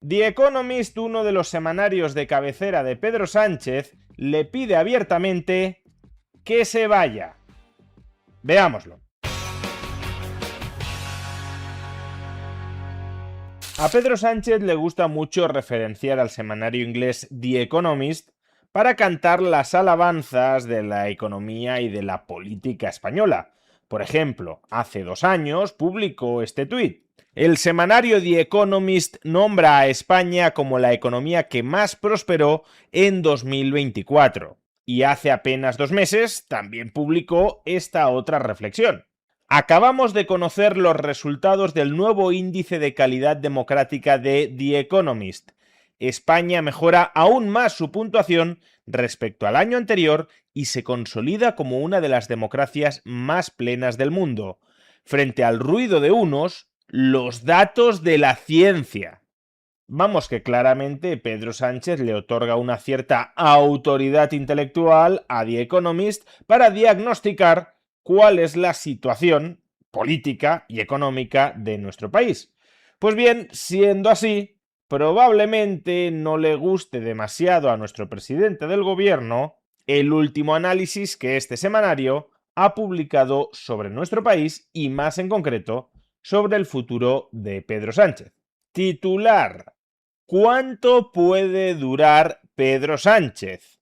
The Economist, uno de los semanarios de cabecera de Pedro Sánchez, le pide abiertamente que se vaya. Veámoslo. A Pedro Sánchez le gusta mucho referenciar al semanario inglés The Economist para cantar las alabanzas de la economía y de la política española. Por ejemplo, hace 2 años publicó este tuit. El semanario The Economist nombra a España como la economía que más prosperó en 2024. Y hace apenas 2 meses también publicó esta otra reflexión. Acabamos de conocer los resultados del nuevo índice de calidad democrática de The Economist. España mejora aún más su puntuación respecto al año anterior y se consolida como una de las democracias más plenas del mundo. Frente al ruido de unos, los datos de la ciencia. Vamos que claramente Pedro Sánchez le otorga una cierta autoridad intelectual a The Economist para diagnosticar cuál es la situación política y económica de nuestro país. Pues bien, siendo así, probablemente no le guste demasiado a nuestro presidente del gobierno el último análisis que este semanario ha publicado sobre nuestro país y más en concreto sobre el futuro de Pedro Sánchez. Titular: ¿cuánto puede durar Pedro Sánchez?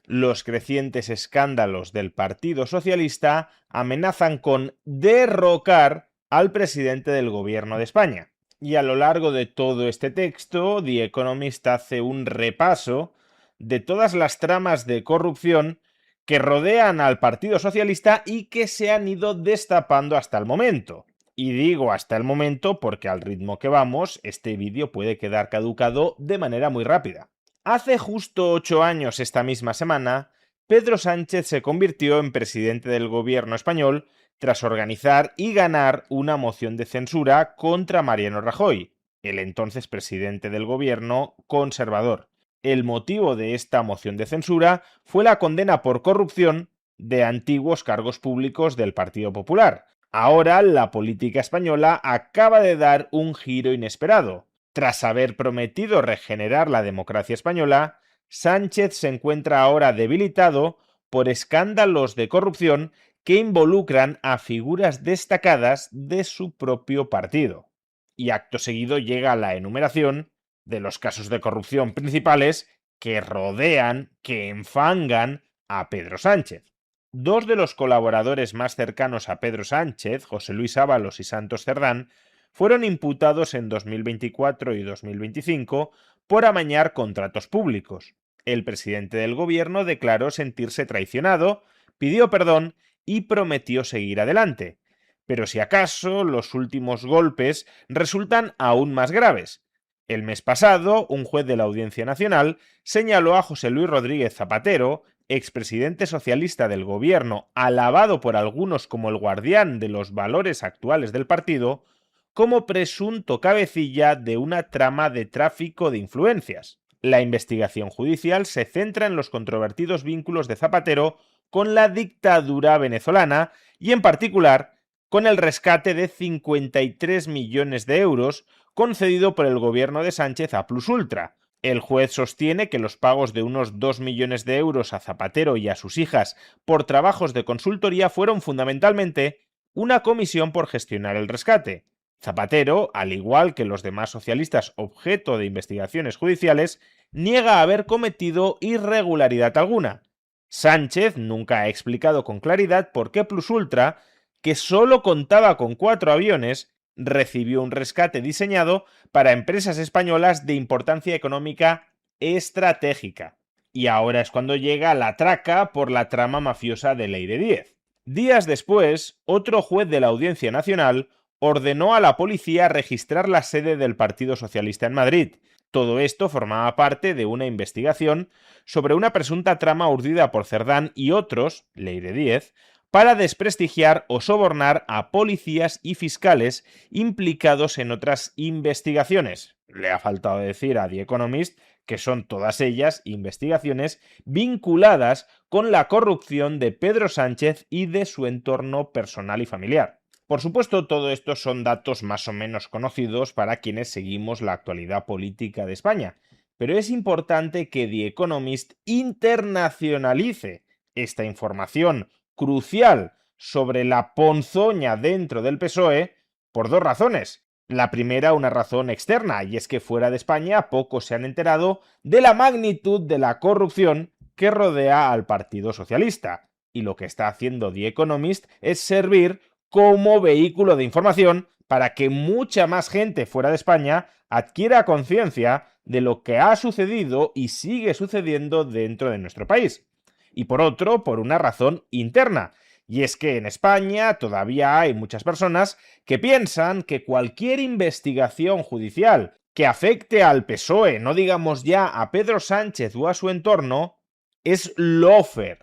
Los crecientes escándalos del Partido Socialista amenazan con derrocar al presidente del gobierno de España. Y a lo largo de todo este texto, The Economist hace un repaso de todas las tramas de corrupción que rodean al Partido Socialista y que se han ido destapando hasta el momento. Y digo hasta el momento porque al ritmo que vamos, este vídeo puede quedar caducado de manera muy rápida. Hace justo 8 años esta misma semana, Pedro Sánchez se convirtió en presidente del gobierno español tras organizar y ganar una moción de censura contra Mariano Rajoy, el entonces presidente del gobierno conservador. El motivo de esta moción de censura fue la condena por corrupción de antiguos cargos públicos del Partido Popular. Ahora la política española acaba de dar un giro inesperado. Tras haber prometido regenerar la democracia española, Sánchez se encuentra ahora debilitado por escándalos de corrupción que involucran a figuras destacadas de su propio partido. Y acto seguido llega la enumeración de los casos de corrupción principales que rodean, que enfangan a Pedro Sánchez. 2 de los colaboradores más cercanos a Pedro Sánchez, José Luis Ábalos y Santos Cerdán, fueron imputados en 2024 y 2025 por amañar contratos públicos. El presidente del gobierno declaró sentirse traicionado, pidió perdón y prometió seguir adelante. Pero si acaso, los últimos golpes resultan aún más graves. El mes pasado, un juez de la Audiencia Nacional señaló a José Luis Rodríguez Zapatero, expresidente socialista del gobierno, alabado por algunos como el guardián de los valores actuales del partido, como presunto cabecilla de una trama de tráfico de influencias. La investigación judicial se centra en los controvertidos vínculos de Zapatero con la dictadura venezolana y en particular con el rescate de 53 millones de euros concedido por el gobierno de Sánchez a Plus Ultra. El juez sostiene que los pagos de unos 2 millones de euros a Zapatero y a sus hijas por trabajos de consultoría fueron fundamentalmente una comisión por gestionar el rescate. Zapatero, al igual que los demás socialistas objeto de investigaciones judiciales, niega haber cometido irregularidad alguna. Sánchez nunca ha explicado con claridad por qué Plus Ultra, que solo contaba con 4 aviones, recibió un rescate diseñado para empresas españolas de importancia económica estratégica. Y ahora es cuando llega la traca por la trama mafiosa de Ley de 10. Días después, otro juez de la Audiencia Nacional ordenó a la policía registrar la sede del Partido Socialista en Madrid. Todo esto formaba parte de una investigación sobre una presunta trama urdida por Cerdán y otros, Ley de 10, para desprestigiar o sobornar a policías y fiscales implicados en otras investigaciones. Le ha faltado decir a The Economist que son todas ellas investigaciones vinculadas con la corrupción de Pedro Sánchez y de su entorno personal y familiar. Por supuesto, todo esto son datos más o menos conocidos para quienes seguimos la actualidad política de España, pero es importante que The Economist internacionalice esta información crucial sobre la ponzoña dentro del PSOE por dos razones. La primera, una razón externa, y es que fuera de España pocos se han enterado de la magnitud de la corrupción que rodea al Partido Socialista. Y lo que está haciendo The Economist es servir como vehículo de información para que mucha más gente fuera de España adquiera conciencia de lo que ha sucedido y sigue sucediendo dentro de nuestro país. Y por otro, por una razón interna, y es que en España todavía hay muchas personas que piensan que cualquier investigación judicial que afecte al PSOE, no digamos ya a Pedro Sánchez o a su entorno, es lawfare.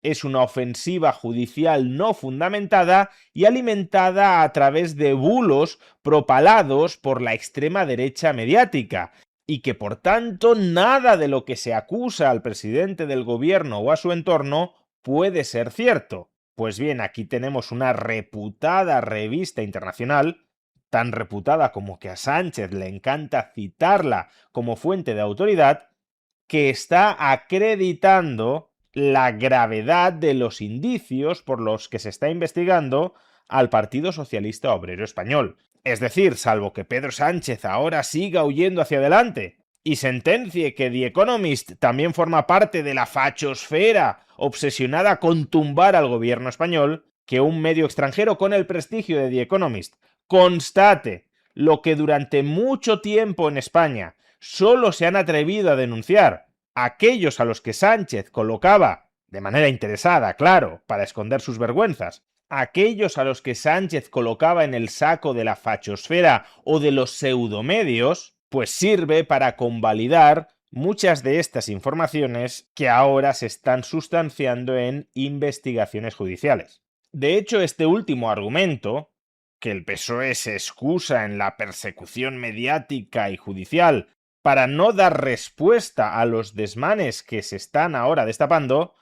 Es una ofensiva judicial no fundamentada y alimentada a través de bulos propalados por la extrema derecha mediática, y que por tanto nada de lo que se acusa al presidente del gobierno o a su entorno puede ser cierto. Pues bien, aquí tenemos una reputada revista internacional, tan reputada como que a Sánchez le encanta citarla como fuente de autoridad, que está acreditando la gravedad de los indicios por los que se está investigando al Partido Socialista Obrero Español. Es decir, salvo que Pedro Sánchez ahora siga huyendo hacia adelante y sentencie que The Economist también forma parte de la fachosfera obsesionada con tumbar al gobierno español, que un medio extranjero con el prestigio de The Economist constate lo que durante mucho tiempo en España solo se han atrevido a denunciar aquellos a los que Sánchez colocaba, de manera interesada, claro, para esconder sus vergüenzas, aquellos a los que Sánchez colocaba en el saco de la fachosfera o de los pseudomedios, pues sirve para convalidar muchas de estas informaciones que ahora se están sustanciando en investigaciones judiciales. De hecho, este último argumento, que el PSOE se excusa en la persecución mediática y judicial para no dar respuesta a los desmanes que se están ahora destapando,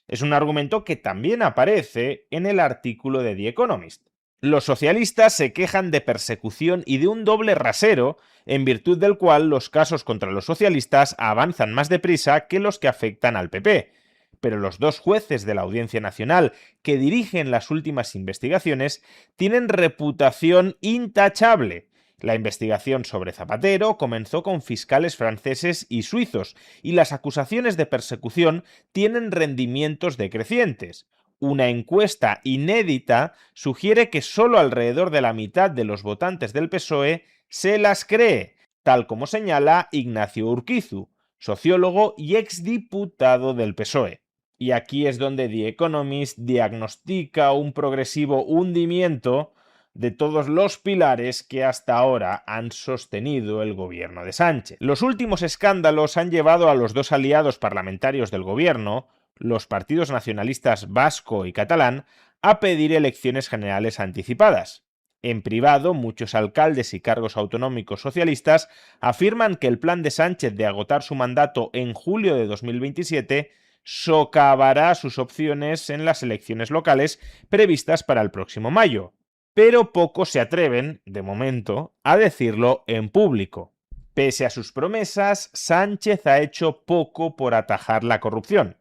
es un argumento que también aparece en el artículo de The Economist. Los socialistas se quejan de persecución y de un doble rasero, en virtud del cual los casos contra los socialistas avanzan más deprisa que los que afectan al PP. Pero los dos jueces de la Audiencia Nacional que dirigen las últimas investigaciones tienen reputación intachable. La investigación sobre Zapatero comenzó con fiscales franceses y suizos, y las acusaciones de persecución tienen rendimientos decrecientes. Una encuesta inédita sugiere que solo alrededor de la mitad de los votantes del PSOE se las cree, tal como señala Ignacio Urquizu, sociólogo y exdiputado del PSOE. Y aquí es donde The Economist diagnostica un progresivo hundimiento de todos los pilares que hasta ahora han sostenido el gobierno de Sánchez. Los últimos escándalos han llevado a los dos aliados parlamentarios del gobierno, los partidos nacionalistas vasco y catalán, a pedir elecciones generales anticipadas. En privado, muchos alcaldes y cargos autonómicos socialistas afirman que el plan de Sánchez de agotar su mandato en julio de 2027 socavará sus opciones en las elecciones locales previstas para el próximo mayo. Pero pocos se atreven, de momento, a decirlo en público. Pese a sus promesas, Sánchez ha hecho poco por atajar la corrupción.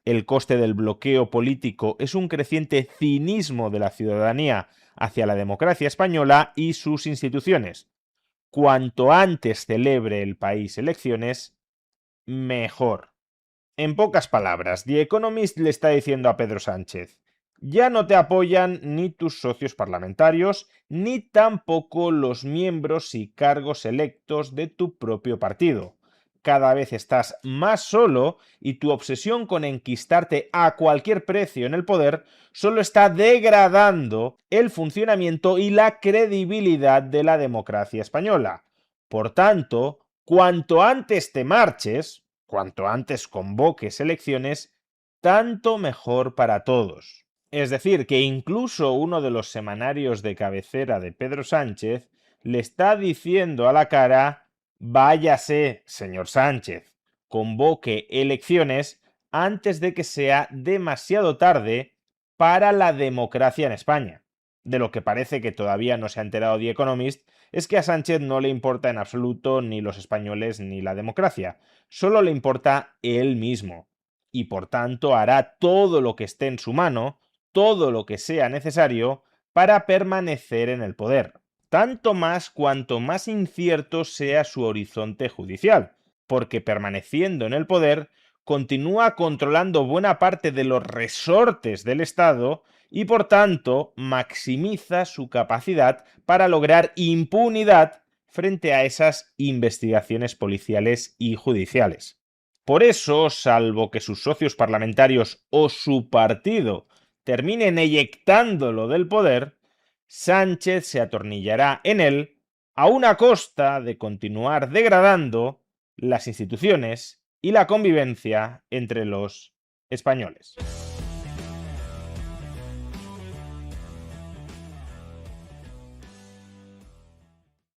El coste del bloqueo político es un creciente cinismo de la ciudadanía hacia la democracia española y sus instituciones. Cuanto antes celebre el país elecciones, mejor. En pocas palabras, The Economist le está diciendo a Pedro Sánchez: ya no te apoyan ni tus socios parlamentarios, ni tampoco los miembros y cargos electos de tu propio partido. Cada vez estás más solo y tu obsesión con enquistarte a cualquier precio en el poder solo está degradando el funcionamiento y la credibilidad de la democracia española. Por tanto, cuanto antes te marches, cuanto antes convoques elecciones, tanto mejor para todos. Es decir, que incluso uno de los semanarios de cabecera de Pedro Sánchez le está diciendo a la cara: váyase, señor Sánchez, convoque elecciones antes de que sea demasiado tarde para la democracia en España. De lo que parece que todavía no se ha enterado The Economist es que a Sánchez no le importa en absoluto ni los españoles ni la democracia, solo le importa él mismo. Y por tanto hará todo lo que esté en su mano, todo lo que sea necesario, para permanecer en el poder. Tanto más cuanto más incierto sea su horizonte judicial, porque permaneciendo en el poder, continúa controlando buena parte de los resortes del Estado y por tanto maximiza su capacidad para lograr impunidad frente a esas investigaciones policiales y judiciales. Por eso, salvo que sus socios parlamentarios o su partido terminen eyectándolo del poder, Sánchez se atornillará en él a una costa de continuar degradando las instituciones y la convivencia entre los españoles.